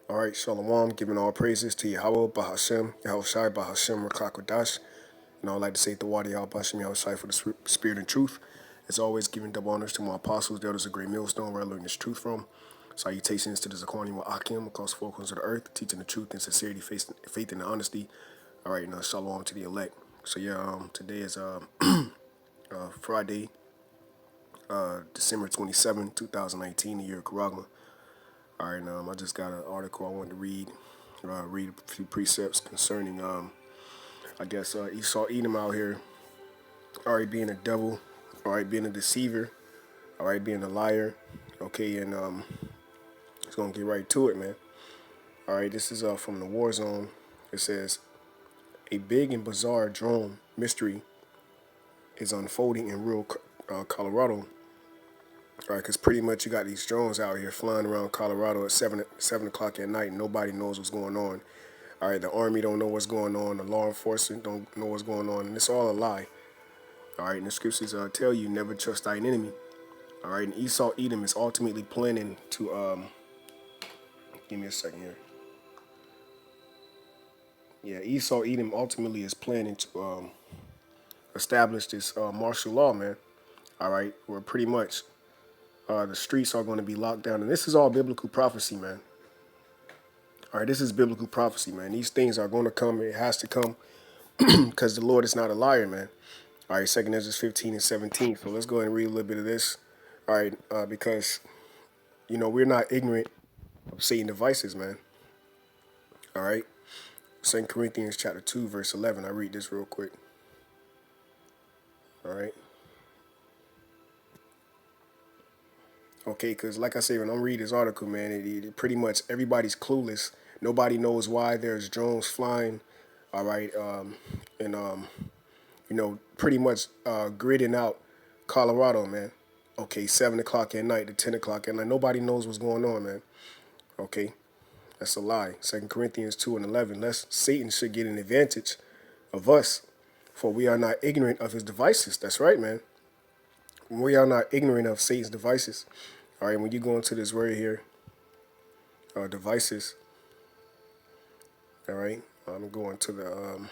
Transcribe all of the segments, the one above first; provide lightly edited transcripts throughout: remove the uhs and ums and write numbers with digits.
All right, Shalom, giving all praises to Yahweh, Bahashem, Yahushai, Bahashem, Rakakwadash. And I would like to say the Wadi Yahweh, Bahashem, Yahushai for the spirit and truth. As always, giving double honors to my apostles, the elders of Great Millstone, where I learned this truth from. Salutations to the Zakwani wa Akim across four corners of the earth, teaching the truth and sincerity, faith and honesty. All right, now Shalom to the elect. So yeah, today is Friday, December 27, 2019, the year of Karagma. All right, I just got an article I wanted to read a few precepts concerning, I guess, Esau Edom out here, all right, being a devil, all right, being a deceiver, all right, being a liar, okay, and it's gonna get right to it, man. All right, this is from the War Zone. It says a big and bizarre drone mystery is unfolding in rural Colorado. All right, because pretty much you got these drones out here flying around Colorado at 7 o'clock at night, and nobody knows what's going on. All right, the army don't know what's going on. The law enforcement don't know what's going on, and it's all a lie. All right, and the scriptures tell you never trust thine enemy. All right, and Esau Edom is ultimately planning to give me a second here. Yeah, Esau Edom ultimately is planning to establish this martial law, man. All right, where pretty much the streets are going to be locked down, and this is all biblical prophecy, man. All right, this is biblical prophecy, man. These things are going to come. It has to come because the Lord is not a liar, man. All right, 2 Ezra 15 and 17. So let's go ahead and read a little bit of this. All right, because, we're not ignorant of Satan's devices, man. All right. 2 Corinthians chapter 2, verse 11. I read this real quick. All right. Okay, because like I say, when I'm reading this article, man, it pretty much everybody's clueless. Nobody knows why there's drones flying. All right. And, pretty much gridding out Colorado, man. Okay, 7 o'clock at night to 10 o'clock at night. Nobody knows what's going on, man. Okay, that's a lie. 2 Corinthians 2 and 11. Lest Satan should get an advantage of us, for we are not ignorant of his devices. That's right, man. We are not ignorant of Satan's devices. All right, when you go into this word here, devices, all right, I'm going to the,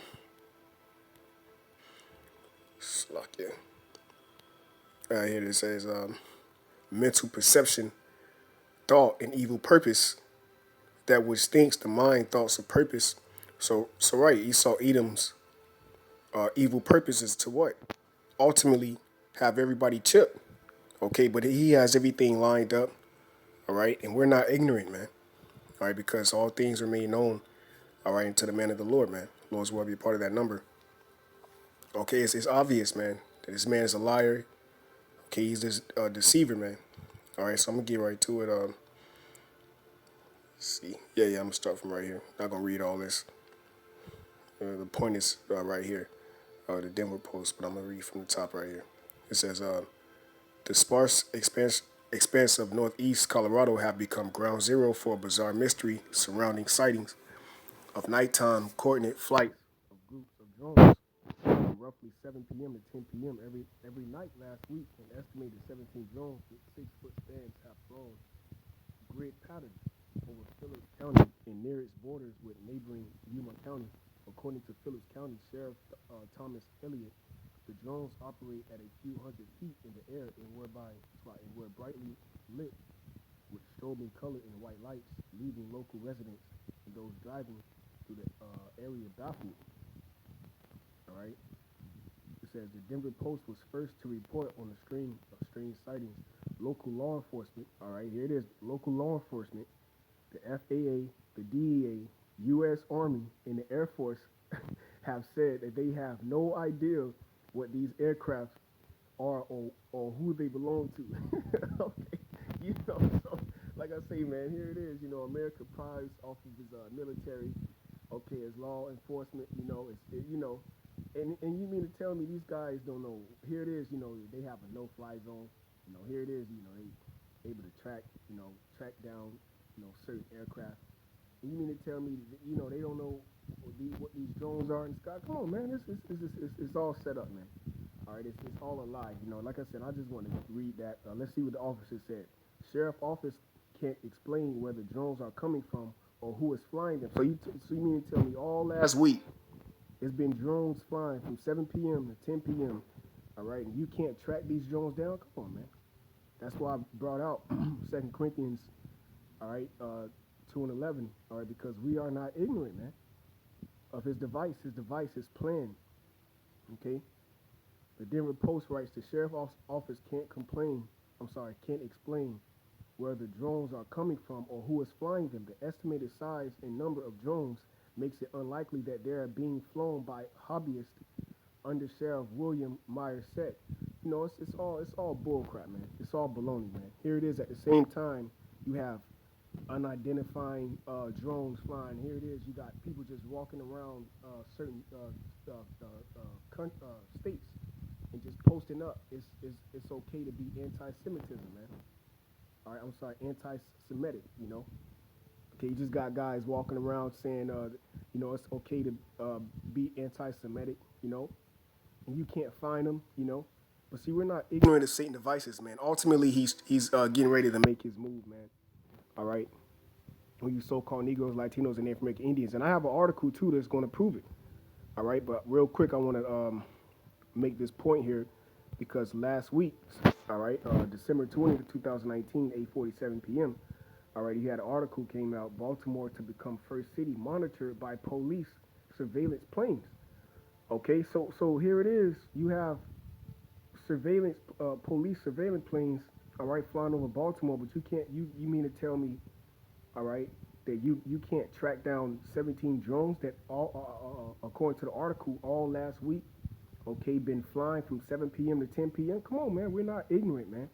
Slovakia. Here it says, mental perception, thought, and evil purpose, that which thinks the mind thoughts of purpose. So right, Esau Edom's evil purpose is to what? Ultimately, have everybody chipped. Okay, but he has everything lined up. All right, and we're not ignorant, man. All right, because all things are made known. All right, unto the man of the Lord, man. Lord's will be a part of that number. Okay, it's obvious, man, that this man is a liar. Okay, he's this deceiver, man. All right, so I'm gonna get right to it. Let's see, yeah, I'm gonna start from right here. Not gonna read all this. The point is right here, the Denver Post, but I'm gonna read from the top right here. It says, the sparse expanse of northeast Colorado have become ground zero for a bizarre mystery surrounding sightings of nighttime coordinate flights of groups of drones from roughly 7 p.m. to 10 p.m. every night last week. An estimated 17 drones with 6-foot spans have flown grid patterns over Phillips County and near its borders with neighboring Yuma County. According to Phillips County Sheriff Thomas Elliott, the drones operate at a few hundred feet in the air and were brightly lit with strobing color and white lights, leaving local residents and those driving through the area baffled. All right. It says the Denver Post was first to report on a string of strange sightings. Local law enforcement, all right, here it is, local law enforcement, the FAA, the DEA, U.S. Army, and the Air Force have said that they have no idea what these aircraft are or who they belong to. Okay, so like I say, man, here it is. America prides off of his military. Okay, as law enforcement. And you mean to tell me these guys don't know? Here it is. They have a no-fly zone. Here it is. They able to track down, certain aircraft. And you mean to tell me, they don't know what these drones are in the sky? Come on, man. It's all set up, man. All right, it's all a lie. Like I said, I just want to read that. Let's see what the officer said. Sheriff office can't explain where the drones are coming from or who is flying them. So you mean to tell me all last week it's been drones flying from 7 p.m. to 10 p.m. All right, and you can't track these drones down? Come on, man. That's why I brought out 2 Corinthians, all right, 2 and 11, all right, because we are not ignorant, man, of his device, his plan, okay? The Denver Post writes the sheriff's office can't explain where the drones are coming from or who is flying them. The estimated size and number of drones makes it unlikely that they are being flown by hobbyists. Under Sheriff William Meyer said, you know, it's all bullcrap, man. It's all baloney, man. Here it is. At the same time, you have unidentified drones flying. Here it is. You got people just walking around certain states and just posting up. It's okay to be anti-Semitism, man. All right, I'm sorry, anti-Semitic. You know. Okay, you just got guys walking around saying, you know, it's okay to be anti-Semitic. You know, and you can't find them. You know. But see, we're not ignorant of Satan devices, man. Ultimately, he's getting ready to make his move, man. All right. Well, you so-called Negroes, Latinos, and Native American Indians. And I have an article, too, that's going to prove it. All right. But real quick, I want to make this point here because last week, all right, December 20th, 2019, 8:47 p.m., all right, you had an article came out, Baltimore to become first city monitored by police surveillance planes. Okay. So here it is. You have police surveillance planes, all right, flying over Baltimore, but you mean to tell me, all right, that you can't track down 17 drones that all, according to the article, all last week, okay, been flying from 7 p.m. to 10 p.m.? Come on, man, we're not ignorant, man.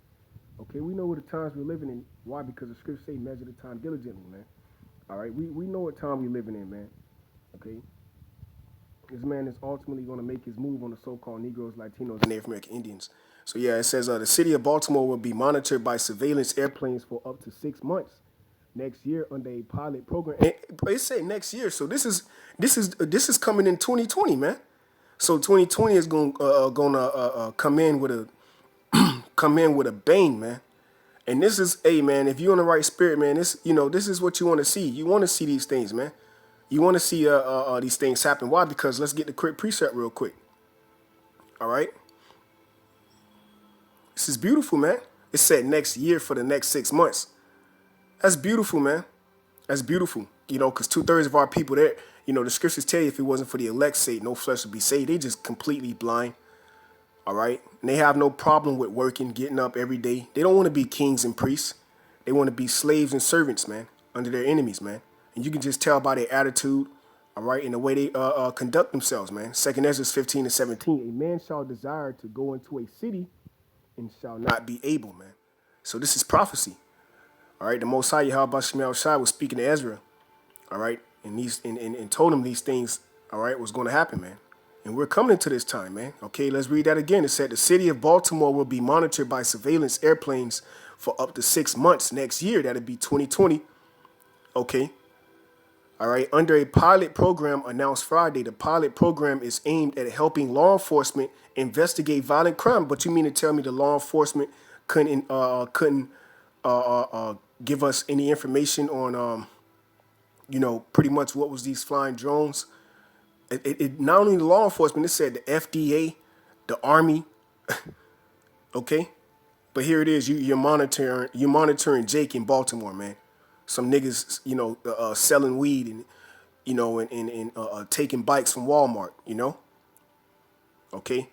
Okay, we know what the times we're living in. Why? Because the scriptures say measure the time diligently, man. All right, we know what time we're living in, man. Okay. This man is ultimately going to make his move on the so-called Negroes, Latinos, and Native American Indians. So yeah, it says the city of Baltimore will be monitored by surveillance airplanes for up to 6 months next year under a pilot program. And it said next year, so this is coming in 2020, man. So 2020 is gonna come in with a bang, man. And this is, hey, man, if you're in the right spirit, man, this is what you want to see. You want to see these things, man. You want to see these things happen. Why? Because let's get the quick precept real quick. All right. This is beautiful, man. It said next year for the next 6 months. That's beautiful, man. That's beautiful. You know, because 2/3 of our people there, you know, the scriptures tell you if it wasn't for the elect's sake, no flesh would be saved. They just completely blind. All right. And they have no problem with working, getting up every day. They don't want to be kings and priests. They want to be slaves and servants, man, under their enemies, man. And you can just tell by their attitude, all right, and the way they conduct themselves, man. 2 Ezra 15 and 17. A man shall desire to go into a city and shall not be able, man. So this is prophecy. All right. The Most High Yahweh Shemel Shai was speaking to Ezra. All right. And told him these things, all right, was going to happen, man. And we're coming into this time, man. Okay, let's read that again. It said the city of Baltimore will be monitored by surveillance airplanes for up to 6 months next year. That'd be 2020. Okay. All right. Under a pilot program announced Friday, the pilot program is aimed at helping law enforcement investigate violent crime. But you mean to tell me the law enforcement couldn't give us any information on, pretty much what was these flying drones? It not only the law enforcement, it said the FDA, the Army, okay? But here it is, you're monitoring Jake in Baltimore, man. Some niggas, selling weed and taking bikes from Walmart, Okay?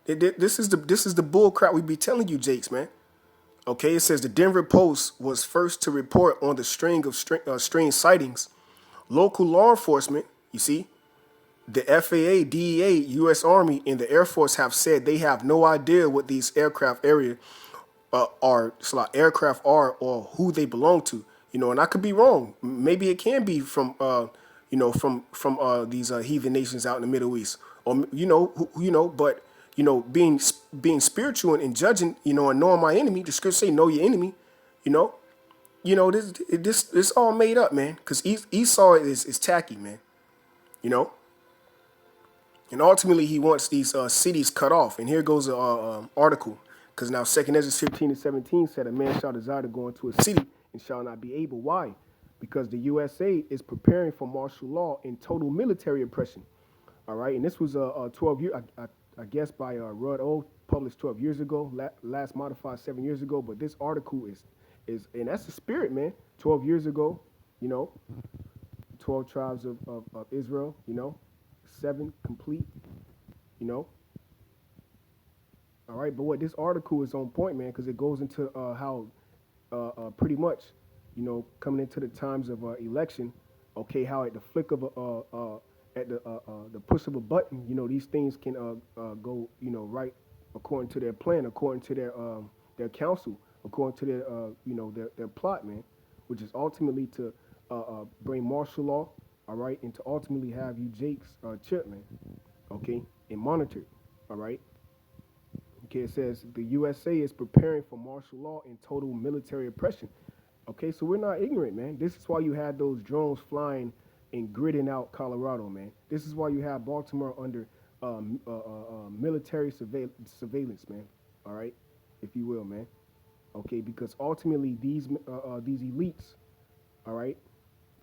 This is the bull crap we be telling you, Jakes, man. Okay, it says the Denver Post was first to report on the string of strange sightings. Local law enforcement, you see, the FAA, DEA, U.S. Army, and the Air Force have said they have no idea what these aircraft are or who they belong to. And I could be wrong. Maybe it can be from these heathen nations out in the Middle East, or but being spiritual and judging, and knowing my enemy. The scriptures say know your enemy. This all made up, man. Because Esau is tacky, man. And ultimately, he wants these cities cut off. And here goes an article. Because now 2 Ezra 15 and 17 said, a man shall desire to go into a city and shall not be able. Why? Because the USA is preparing for martial law and total military oppression. All right, and this was a 12 year, I guess, by Rudd O, published 12 years ago, last modified 7 years ago. But this article and that's the spirit, man. 12 years ago, you know, 12 tribes of Israel, you know, 7 complete, you know. All right, but what this article is on point, man, because it goes into how pretty much, you know, coming into the times of election, okay, how at the flick of at the push of a button, you know, these things can go, you know, right according to their plan, according to their counsel, according to their you know, their plot, man, which is ultimately to bring martial law, all right, and to ultimately have you Jake's chip, man, okay, and monitored, all right. Okay, it says the USA is preparing for martial law and total military oppression. Okay, so we're not ignorant, man. This is why you had those drones flying and gridding out Colorado, man. This is why you have Baltimore under military surveillance, man. All right, if you will, man. Okay, because ultimately these elites, all right,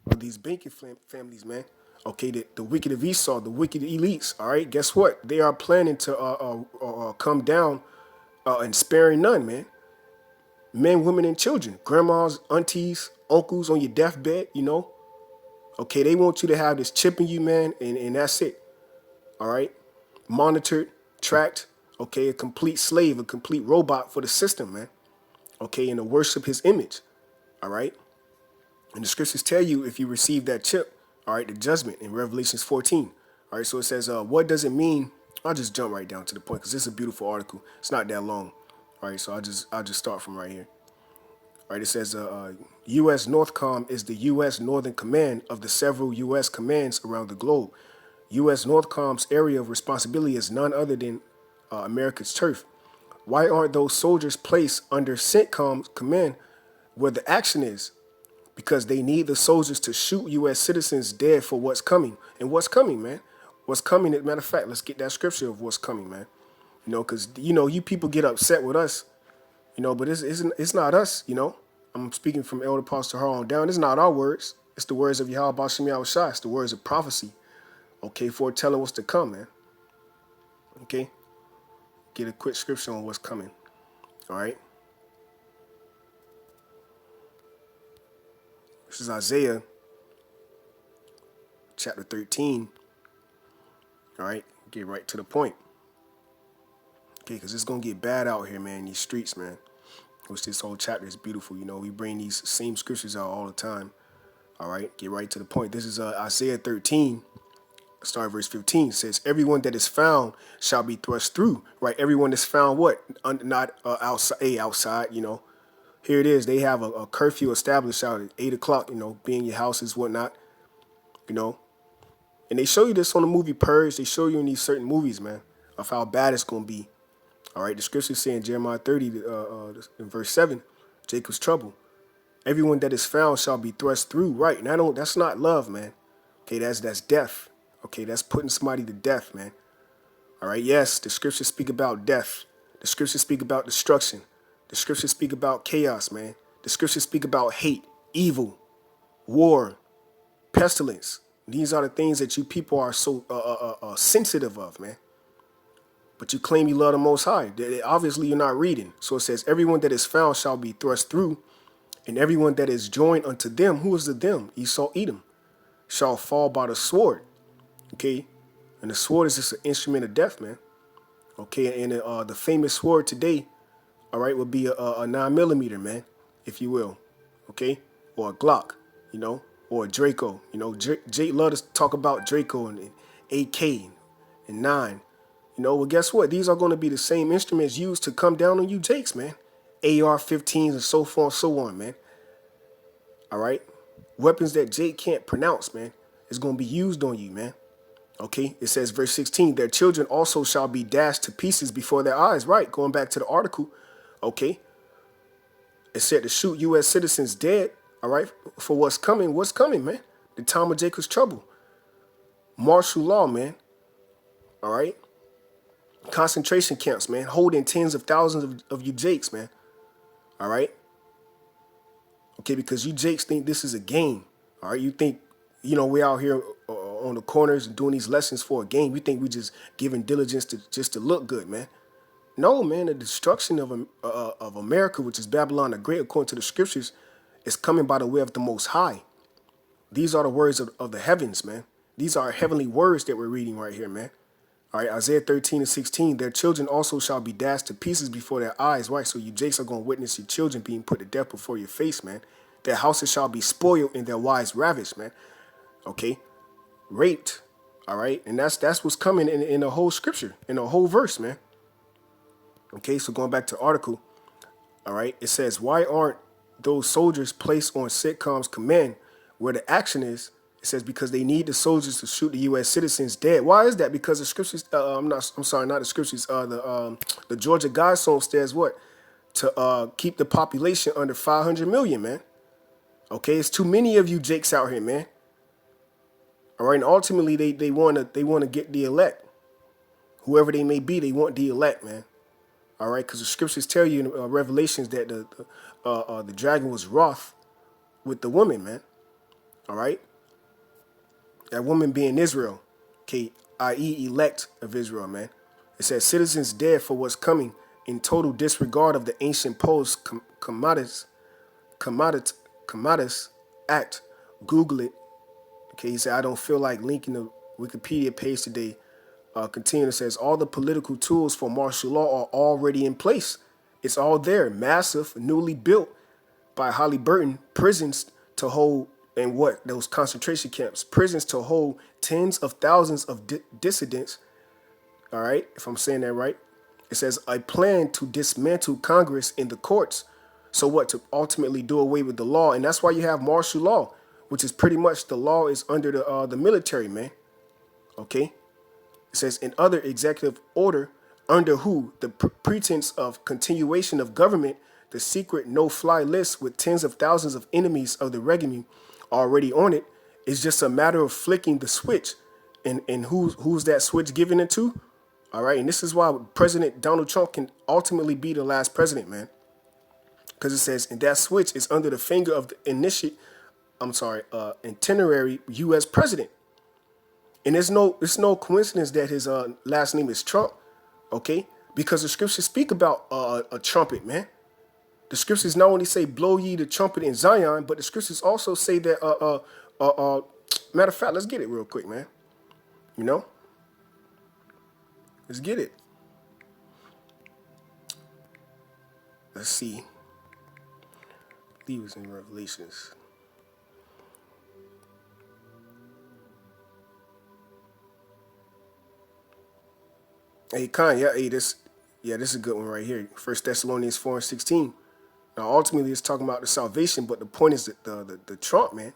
or these banking families, man. Okay, the wicked of Esau, the wicked elites. All right, guess what? They are planning to come down and sparing none, man. Men, women, and children, grandmas, aunties, uncles on your deathbed, you know. Okay, they want you to have this chip in you, man, and that's it. All right, monitored, tracked. Okay, a complete slave, a complete robot for the system, man. Okay, and to worship his image. All right. And the scriptures tell you if you receive that chip, all right, the judgment in Revelations 14. All right, so it says, what does it mean? I'll just jump right down to the point because this is a beautiful article. It's not that long. All right, so I'll just start from right here. All right, it says, U.S. Northcom is the U.S. Northern Command of the several U.S. commands around the globe. U.S. Northcom's area of responsibility is none other than America's turf. Why aren't those soldiers placed under CENTCOM's command where the action is? Because they need the soldiers to shoot U.S. citizens dead for what's coming. And what's coming, man? What's coming, as a matter of fact, let's get that scripture of what's coming, man. You know, because, you know, you people get upset with us, you know, but it's not us, you know. I'm speaking from Elder Pastor Harl on down. It's not our words. It's the words of Yahweh Bashim Yahushua. It's the words of prophecy, okay, foretelling what's to come, man. Okay? Get a quick scripture on what's coming, all right? This is Isaiah chapter 13. All right, get right to the point. Okay, because it's going to get bad out here, man, in these streets, man. Which this whole chapter is beautiful. You know, we bring these same scriptures out all the time. All right, get right to the point. This is Isaiah 13, start verse 15. It says, everyone that is found shall be thrust through. Right, everyone that's found what? Not outside, you know. Here it is. They have a curfew established out at 8 o'clock, you know, be in your houses, whatnot, you know. And they show you this on the movie Purge. They show you in these certain movies, man, of how bad it's going to be. All right, the scripture say in Jeremiah 30, in verse 7, Jacob's trouble. Everyone that is found shall be thrust through. Right, and that's not love, man. Okay, that's death. Okay, that's putting somebody to death, man. All right, yes, the scriptures speak about death. The scriptures speak about destruction. The scriptures speak about chaos, man. The scriptures speak about hate, evil, war, pestilence. These are the things that you people are so sensitive of, man. But you claim you love the Most High. Obviously, you're not reading. So it says, everyone that is found shall be thrust through, and everyone that is joined unto them, who is the them? Esau, Edom, shall fall by the sword. Okay? And the sword is just an instrument of death, man. Okay? And the famous sword today, all right, would be a 9mm, man, if you will. Okay? Or a Glock, you know, or a Draco. You know, Jake love to talk about Draco and AK and 9. You know, well, guess what? These are going to be the same instruments used to come down on you Jakes, man. AR-15s and so forth and so on, man. All right? Weapons that Jake can't pronounce, man, is going to be used on you, man. Okay? It says, verse 16, their children also shall be dashed to pieces before their eyes. Right, going back to the article. Okay? It said to shoot U.S. citizens dead, all right, for what's coming. What's coming, man? The time of Jacob's trouble. Martial law, man. All right? Concentration camps, man, holding tens of thousands of you Jakes, man. All right? Okay, because you Jakes think this is a game. All right, you think, we out here on the corners and doing these lessons for a game. You think we just giving diligence to just to look good, man. No, man, the destruction of America, which is Babylon the Great, according to the scriptures, is coming by the way of the Most High. These are the words of the heavens, man. These are heavenly words that we're reading right here, man. All right, Isaiah 13:16, their children also shall be dashed to pieces before their eyes, right? So you Jakes are going to witness your children being put to death before your face, man. Their houses shall be spoiled and their wives ravished, man. Okay, raped, all right? And that's what's coming in the whole scripture, in the whole verse, man. Okay, so going back to the article, all right, it says, why aren't those soldiers placed on CENTCOM's command where the action is? It says because they need the soldiers to shoot the U.S. citizens dead. Why is that? Because the scriptures, I'm sorry, not the scriptures. The Georgia Guidestones says what? To keep the population under 500 million, man. Okay, it's too many of you Jakes out here, man. All right, and ultimately they wanna get the elect, whoever they may be. They want the elect, man. All right, because the scriptures tell you in Revelations that the dragon was wroth with the woman, man. All right, that woman being Israel, okay, i.e. elect of Israel, man. It says citizens dead for what's coming in total disregard of the ancient post commodities act. Google it. Okay, he said I don't feel like linking the Wikipedia page today. Continuing, says all the political tools for martial law are already in place. It's all there, massive, newly built by Halliburton, prisons to hold, and what, those concentration camps, prisons to hold tens of thousands of dissidents. All right, if I'm saying that right. It says I plan to dismantle Congress in the courts. So what, to ultimately do away with the law, and that's why you have martial law, which is pretty much the law is under the military, man. Okay. It says in other executive order under who the pretense of continuation of government, the secret no-fly list with tens of thousands of enemies of the regime already on it is just a matter of flicking the switch, and who's that switch given it to? All right, and this is why President Donald Trump can ultimately be the last president, man, because it says and that switch is under the finger of the itinerary U.S. president. And it's no coincidence that his last name is Trump, okay? Because the scriptures speak about a trumpet, man. The scriptures not only say blow ye the trumpet in Zion, but the scriptures also say that matter of fact, let's get it real quick, man. Let's get it. Let's see. I believe it was in Revelations. Hey, Khan, this is a good one right here. 1 Thessalonians 4:16. Now, ultimately, it's talking about the salvation, but the point is that the trump, man.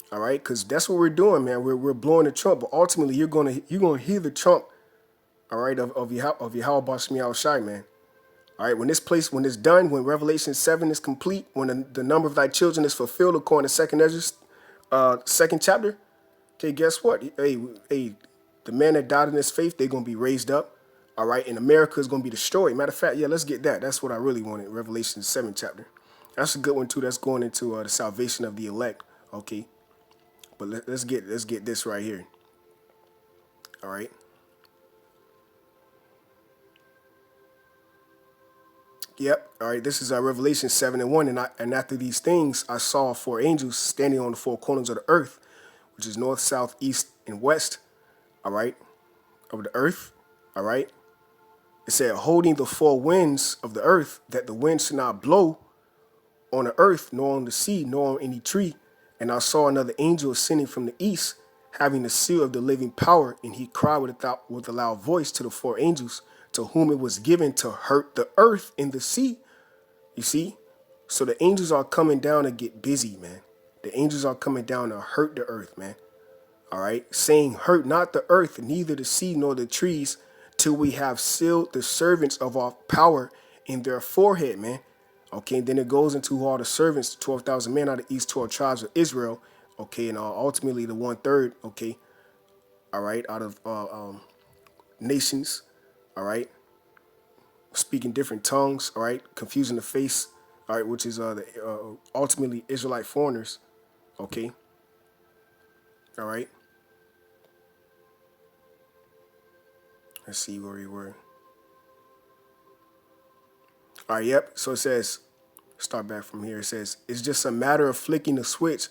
All right, because that's what we're doing, man. We're blowing the trump, but ultimately, you're gonna hear the trump. All right, of Yahweh Shai Shai, man. All right, when it's done, when Revelation 7 is complete, when the number of thy children is fulfilled according to 2 Ezra, 2nd chapter. Okay, guess what? Hey. The man that died in his faith, they're going to be raised up. All right. And America is going to be destroyed. Matter of fact, let's get that. That's what I really wanted. Revelation 7 chapter. That's a good one, too. That's going into the salvation of the elect. Okay. But let's get this right here. All right. Yep. All right. This is Revelation 7:1. And after these things, I saw 4 angels standing on the 4 corners of the earth, which is north, south, east, and west. All right, of the earth, all right. It said, holding the 4 winds of the earth, that the wind should not blow on the earth, nor on the sea, nor on any tree. And I saw another angel ascending from the east, having the seal of the living power, and he cried with a loud voice to the 4 angels, to whom it was given to hurt the earth and the sea. You see? So the angels are coming down to get busy, man. The angels are coming down to hurt the earth, man. All right, saying, hurt not the earth, neither the sea nor the trees, till we have sealed the servants of our power in their forehead, man. Okay, and then it goes into all the servants, 12,000 men out of east 12 tribes of Israel. Okay, and ultimately the 1/3. Okay, all right, out of nations. All right, speaking different tongues. All right, confusing the face. all right, which is ultimately Israelite foreigners, okay, all right. Let's see where we were. All right, yep. So it says, start back from here. It says, it's just a matter of flicking the switch,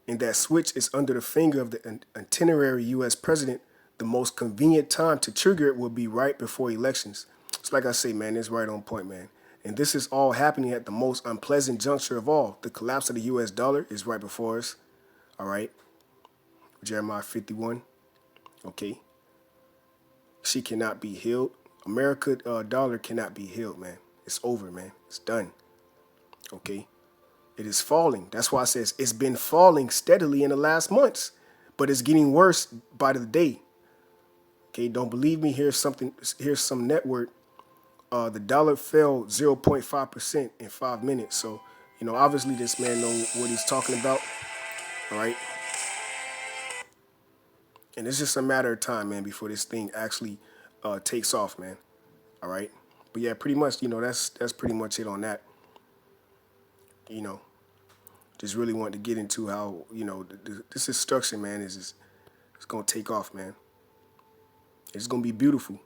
and that switch is under the finger of the itinerary U.S. president. The most convenient time to trigger it will be right before elections. It's like I say, man, it's right on point, man. And this is all happening at the most unpleasant juncture of all. The collapse of the U.S. dollar is right before us, all right? Jeremiah 51, okay? She cannot be healed. America dollar cannot be healed, man. It's over, man. It's done, okay? It is falling. That's why it says it's been falling steadily in the last months, but it's getting worse by the day. Okay, don't believe me? Here's something. Here's some network. The dollar fell 0.5% in 5 minutes. So, you know, obviously this man knows what he's talking about. All right. And it's just a matter of time, man, before this thing actually takes off, man. All right. But yeah, pretty much, you know, that's pretty much it on that. You know, just really wanted to get into how, you know, this destruction, man, it's going to take off, man. It's going to be beautiful,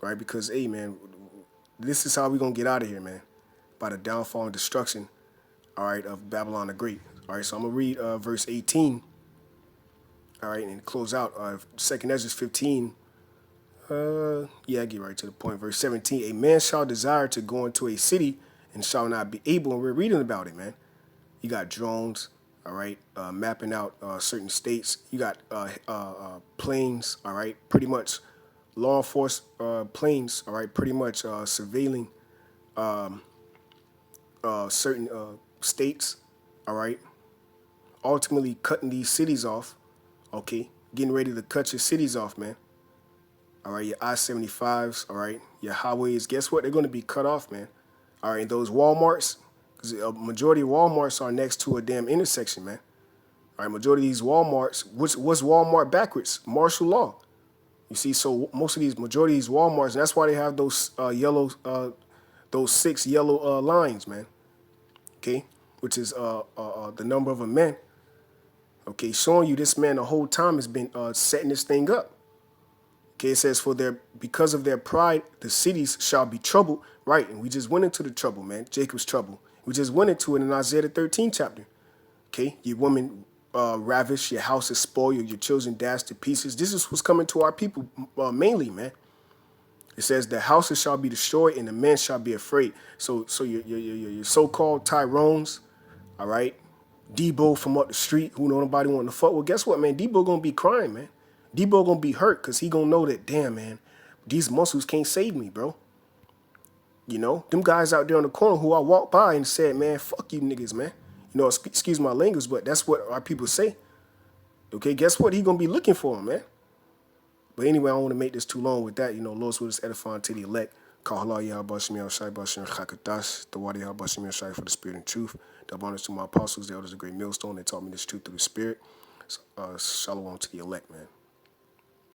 right? Because, hey, man, this is how we're going to get out of here, man, by the downfall and destruction, all right, of Babylon the Great. All right, so I'm going to read verse 18, all right, and close out 2nd Ezra 15. Yeah, I get right to the point. Verse 17, a man shall desire to go into a city and shall not be able, and we're reading about it, man. You got drones, all right, mapping out certain states. You got planes, all right, pretty much law enforcement planes, all right, pretty much surveilling certain states, all right, ultimately cutting these cities off, okay, getting ready to cut your cities off, man. All right, your I-75s, all right, your highways, guess what? They're going to be cut off, man. All right, those Walmarts, because a majority of Walmarts are next to a damn intersection, man. All right, majority of these Walmarts, what's Walmart backwards? Martial law. You see, so most of these, majority of these Walmarts, and that's why they have those those 6 yellow lines, man. Okay, which is the number of a men. Okay, showing you this man the whole time has been setting this thing up. Okay, it says, because of their pride, the cities shall be troubled. Right, and we just went into the trouble, man. Jacob's trouble. We just went into it in Isaiah the 13th chapter. Okay, your woman ravished, your house is spoiled, your children dashed to pieces. This is what's coming to our people mainly, man. It says the houses shall be destroyed and the men shall be afraid. So your so-called Tyrones, all right, Debo from up the street who nobody want to fuck. Well, guess what, man? Debo gonna be crying, man. Debo gonna be hurt because he gonna know that, damn, man, these muscles can't save me, bro. You know, them guys out there on the corner who I walked by and said, man, fuck you niggas, man. You know, excuse my language, but that's what our people say. Okay, guess what? He gonna be looking for him, man. But anyway, I don't want to make this too long with that. You know, Lord's will is edifying to the elect. Kahala Yahabashim Yahshai Bashim Chakatash, the Wadi Yahabashim Yahshai for the spirit and truth. Double honors to my apostles, the elders of the great millstone. They taught me this truth through the spirit. Shalom to the elect, man.